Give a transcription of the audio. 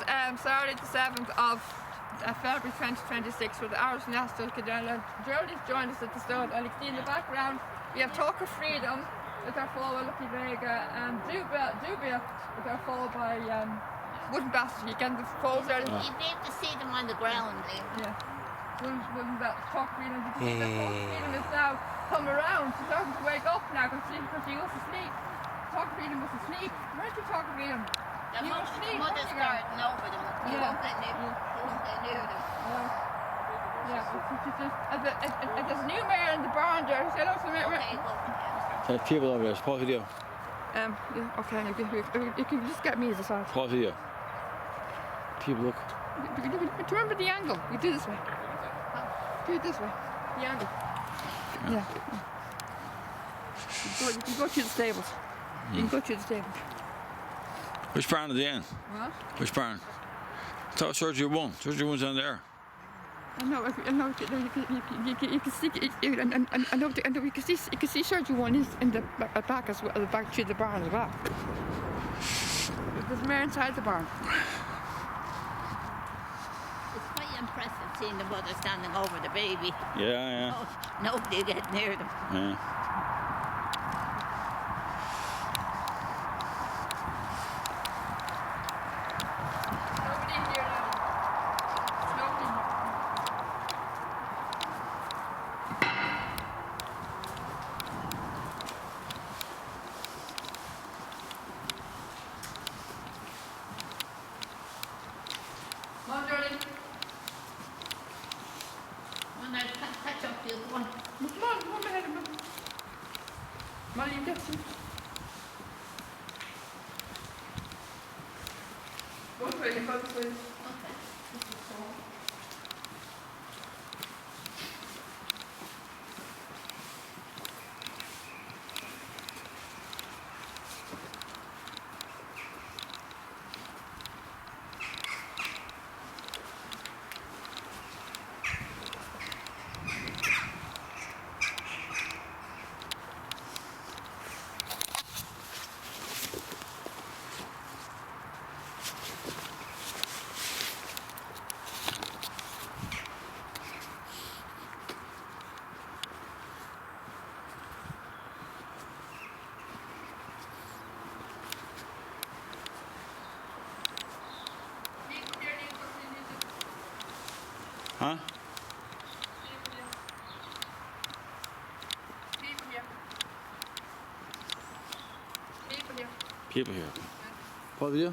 Saturday the 7th of February 2026 for the Irish National Cadella. Gerald's joined us at the start, and you can see in the background we have Talk of Freedom with our fall by Lucky Vega and Dubia with our fall by Wooden Bastard. You can the falls there. You'd be able to see them on the ground. Yeah. Wooden Bastard. Talk of Freedom. You can see that Talk of Freedom is now come around. She's starting to wake up now because she was asleep. Talk of Freedom was asleep. Where'd you Talk of Freedom? The mother's garden over them. You won't get near them. There's a new mayor in the barn there. Say hello to the mayor. Okay, go. There's people over there. Pause video. Yeah, okay, you can just get me as a side. Pause video. People look. Do you remember the angle? You do this way. Do it this way. The angle. Yeah. You can go to the stables. You can go to the stables. Which barn are they in? What? Which barn? I thought Surgery 1. Surgery 1's down there. I know. You can see. I know. You can see Surgery 1 is in the back as well. The back to the barn as well. There's more inside the barn. It's quite impressive seeing the mother standing over the baby. Yeah. Oh, nobody get near them. Yeah. Nobody here now. There's nobody here. Come on, Jordan. When I catch up to you, go on. Come on ahead. Molly, you get some. Go this way, go this way. Okay. Huh? People here. Pause video.